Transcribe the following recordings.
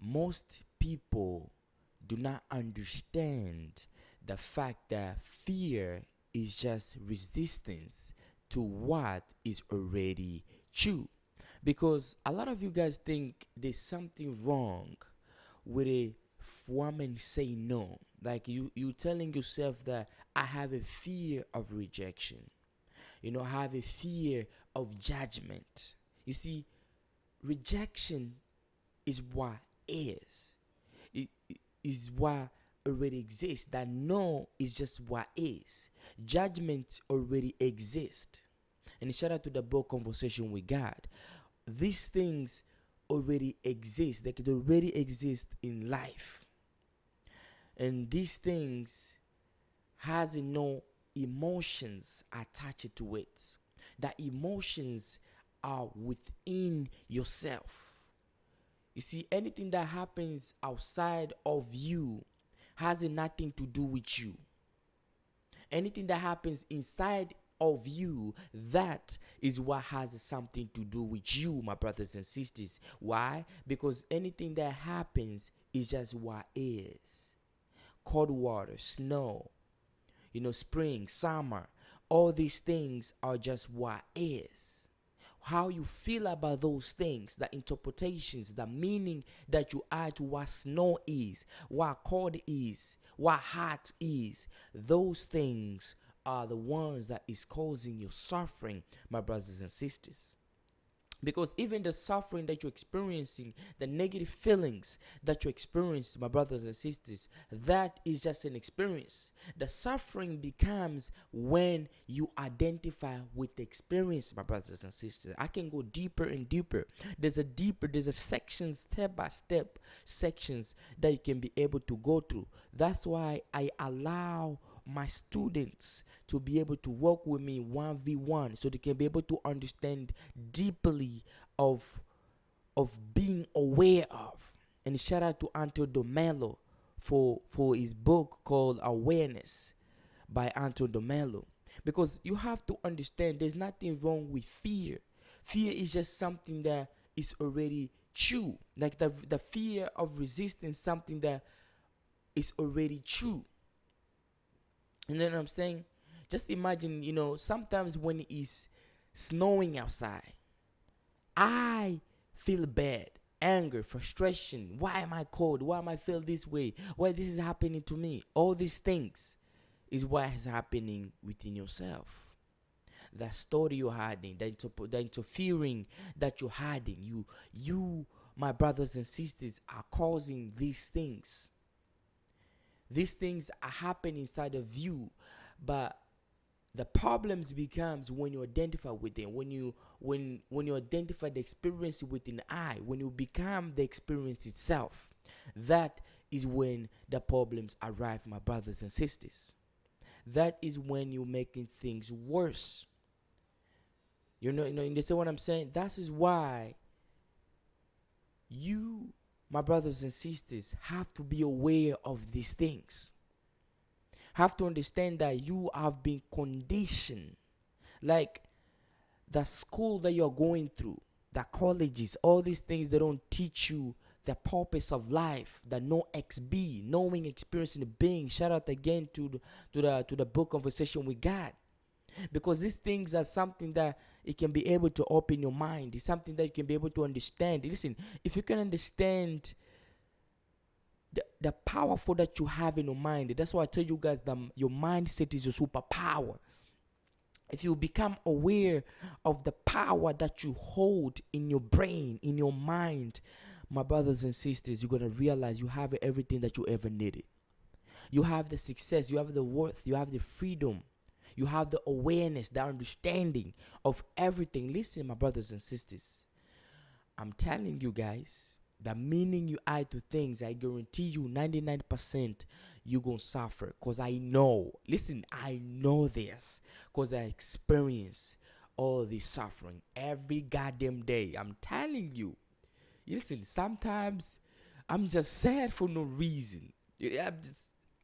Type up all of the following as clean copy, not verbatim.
most people do not understand the fact that fear is just resistance to what is already true. Because a lot of you guys think there's something wrong with a woman say no. Like you telling yourself that I have a fear of rejection. I have a fear of judgment. You see, rejection is what is. It is what already exists. That no is just what is. Judgment already exists. And shout out to the book Conversation with God. These things already exist. They could already exist in life. And these things has no emotions attached to it. The emotions are within yourself. You see, anything that happens outside of you has nothing to do with you. Anything that happens inside of you, that is what has something to do with you, my brothers and sisters. Why? Because anything that happens is just what is. Cold water, snow, spring, summer, all these things are just what is. How you feel about those things, the interpretations, the meaning that you add to what snow is, what cold is, what hot is, those things are the ones that is causing you suffering, my brothers and sisters. Because even the suffering that you're experiencing, the negative feelings that you experience, my brothers and sisters, that is just an experience. The suffering becomes when you identify with the experience, my brothers and sisters. I can go deeper and deeper. There's a section, step by step sections that you can be able to go through. That's why I allow my students to be able to work with me 1v1 so they can be able to understand deeply of being aware of. And shout out to Antonio Domelo for his book called Awareness by Antonio Domelo. Because you have to understand there's nothing wrong with fear. Fear is just something that is already true. Like the fear of resisting something that is already true. You know what I'm saying? Just imagine, sometimes when it's snowing outside, I feel bad, anger, frustration. Why am I cold? Why am I feel this way? Why this is happening to me? All these things is what is happening within yourself. That story you're hiding, the interfering that you're hiding, you, my brothers and sisters, are causing these things. These things are happening inside of you, but the problems becomes when you identify with them, when you identify the experience within I, when you become the experience itself. That is when the problems arrive, my brothers and sisters. That is when you're making things worse. You understand what I'm saying? That is why you, my brothers and sisters, have to be aware of these things. Have to understand that you have been conditioned. Like the school that you're going through, the colleges, all these things, they don't teach you the purpose of life, the KnowXBe, knowing, experiencing, being. Shout out again to the book Conversation with God. Because these things are something that it can be able to open your mind. It's something that you can be able to understand. Listen, if you can understand the powerful that you have in your mind, that's why I tell you guys that your mindset is your superpower. If you become aware of the power that you hold in your brain, in your mind, my brothers and sisters, you're going to realize you have everything that you ever needed. You have the success, you have the worth, you have the freedom, you have the awareness, the understanding of everything. Listen, my brothers and sisters, I'm telling you guys, the meaning you add to things, I guarantee you 99% you're going to suffer. Because I know, listen, I know this. Because I experience all this suffering every goddamn day. I'm telling you. Listen, sometimes I'm just sad for no reason.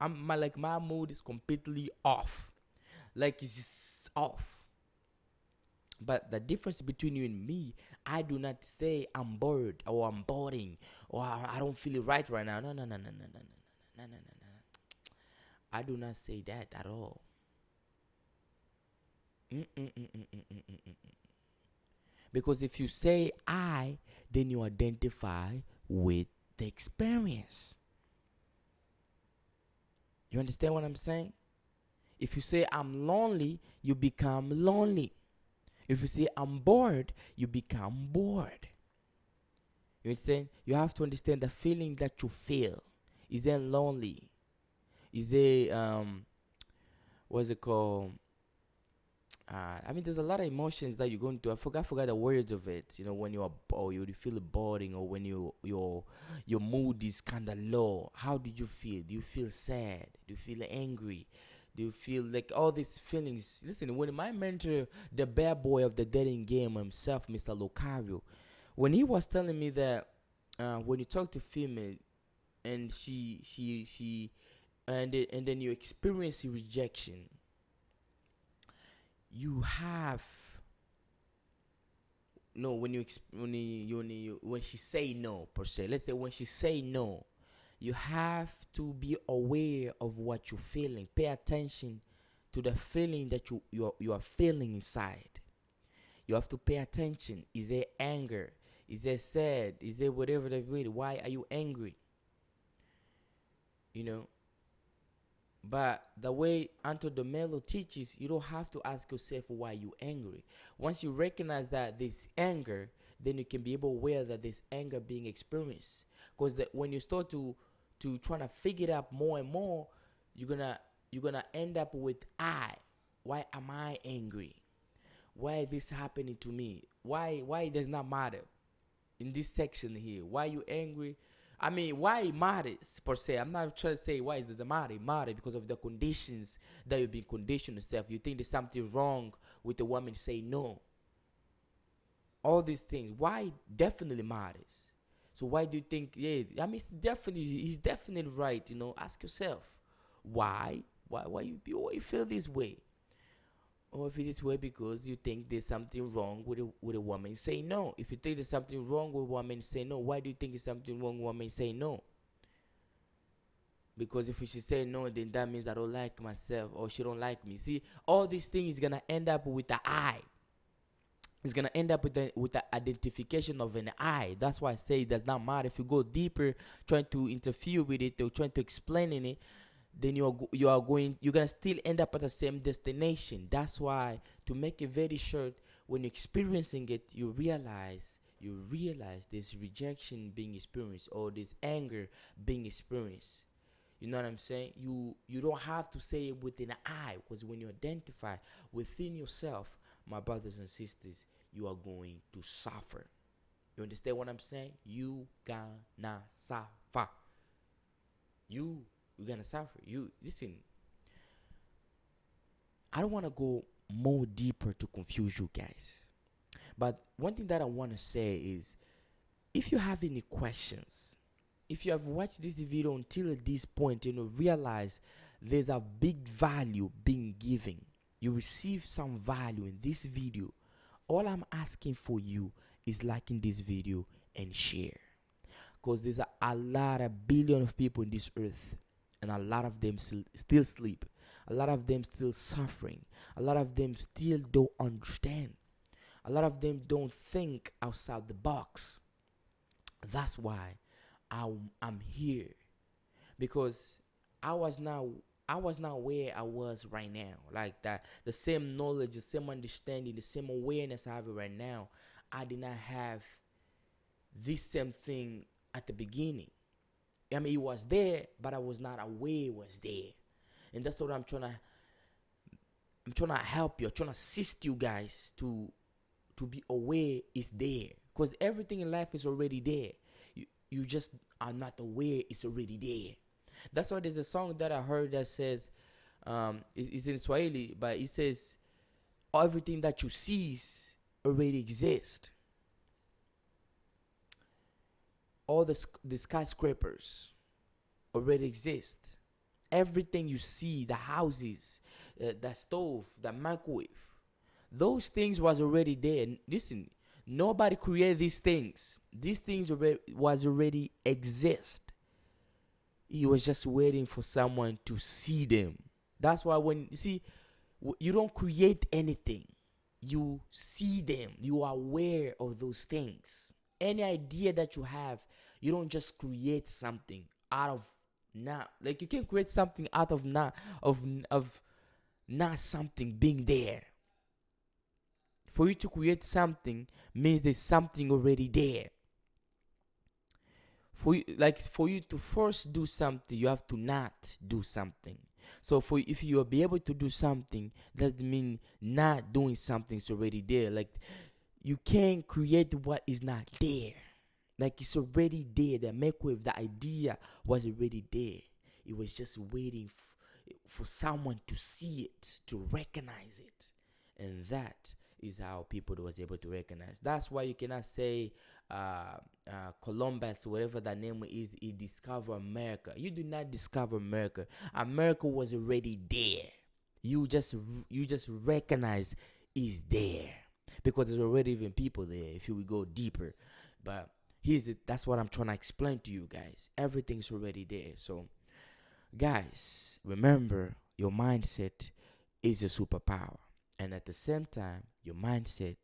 My mood is completely off. Like it's just off. But the difference between you and me, I do not say I'm bored or I'm boring or I don't feel it right now. No, no, no, no, no, no, no, no, no, no, no. I do not say that at all. Mm-mm-mm-mm-mm-mm-mm. Because if you say I, then you identify with the experience. You understand what I'm saying? If you say I'm lonely, you become lonely. If you say I'm bored, you become bored. You understand? You have to understand the feeling that you feel. Is it lonely? Is it what's it called? I mean, there's a lot of emotions that you're going to. I forgot the words of it. You know, when you are or you feel boring, or when your mood is kind of low. How did you feel? Do you feel sad? Do you feel angry? Do you feel like all these feelings? Listen, when my mentor, the bad boy of the dating game himself, Mr. Locario, when he was telling me that when you talk to female and and then you experience rejection, you have no when she say no per se. Let's say when she say no, you have to be aware of what you're feeling. Pay attention to the feeling that you are feeling inside. You have to pay attention. Is there anger? Is there sad? Is there whatever that really? Why are you angry? You know. But the way Anto de Mello teaches, you don't have to ask yourself why you're angry. Once you recognize that this anger, then you can be able aware that this anger being experienced. Because when you start to trying to figure it out more and more, you're gonna end up with I. Why am I angry? Why is this happening to me? Why it does not matter in this section here? Why you angry? I mean, why it matters per se. I'm not trying to say why it doesn't matter. It matters because of the conditions that you've been conditioned yourself. You think there's something wrong with the woman, say no. All these things. Why it definitely matters. So why do you think? Yeah, I mean, he's definitely right. You know, ask yourself, why? Why you feel this way? Or if it is way because you think there's something wrong with a woman, say no. If you think there's something wrong with a woman, say no. Why do you think there's something wrong with a woman? Say no. Because if she say no, then that means I don't like myself or she don't like me. See, all these things is gonna end up with the I. It's gonna end up with the identification of an I. That's why I say it does not matter if you go deeper, trying to interfere with it or trying to explain in it, then you're gonna still end up at the same destination. That's why, to make it very short, when you're experiencing it, you realize this rejection being experienced or this anger being experienced. You know what I'm saying? You don't have to say it within an eye, because when you identify within yourself, my brothers and sisters, you are going to suffer. You understand what I'm saying? You gonna suffer. You're gonna suffer. You listen. I don't want to go more deeper to confuse you guys. But one thing that I want to say is, if you have any questions, if you have watched this video until this point, realize there's a big value being given. You receive some value in this video. All I'm asking for you is liking this video and share. Because there's a lot of billion of people in this earth, and a lot of them still sleep. A lot of them still suffering. A lot of them still don't understand. A lot of them don't think outside the box. That's why I'm here, because I was not where I was right now. Like that, the same knowledge, the same understanding, the same awareness I have right now, I did not have this same thing at the beginning. I mean, it was there, but I was not aware it was there. And that's what I'm trying to help you, I'm trying to assist you guys to be aware it's there. Because everything in life is already there. You just are not aware it's already there. That's why there's a song that I heard that says, it's in Swahili, but it says, everything that you see already exists. All the skyscrapers already exist. Everything you see, the houses, the stove, the microwave, those things was already there. And listen, Nobody created these things. These things already exist. He was just waiting for someone to see them. That's why when you see, you don't create anything, you see them, you are aware of those things. Any idea that you have, you don't just create something out of not, like you can create something out of of not something being there. For you to create something means there's something already there. For you to first do something, you have to not do something. So for if you will be able to do something, that means not doing something is already there. Like you can't create what is not there. Like it's already there. The microwave, the idea was already there. It was just waiting for someone to see it, to recognize it, and that is how people was able to recognize. That's why you cannot say Columbus, whatever that name is, he discovered America. You do not discover America. America was already there. You just recognize is there because there's already even people there. If you will go deeper, but that's what I'm trying to explain to you guys. Everything's already there. So, guys, remember your mindset is a superpower. And at the same time, your mindset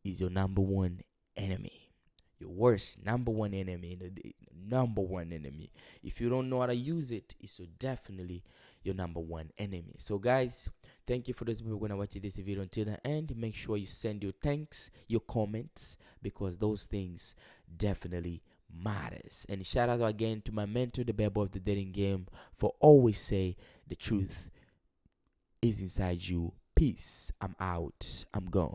is your number one enemy. Your worst number one enemy. The number one enemy. If you don't know how to use it, it's definitely your number one enemy. So guys, thank you for those people who are gonna watch this video until the end. Make sure you send your thanks, your comments, because those things definitely matters. And shout out again to my mentor, the bad boy of the dating game, for always say the truth is inside you. Peace. I'm out. I'm gone.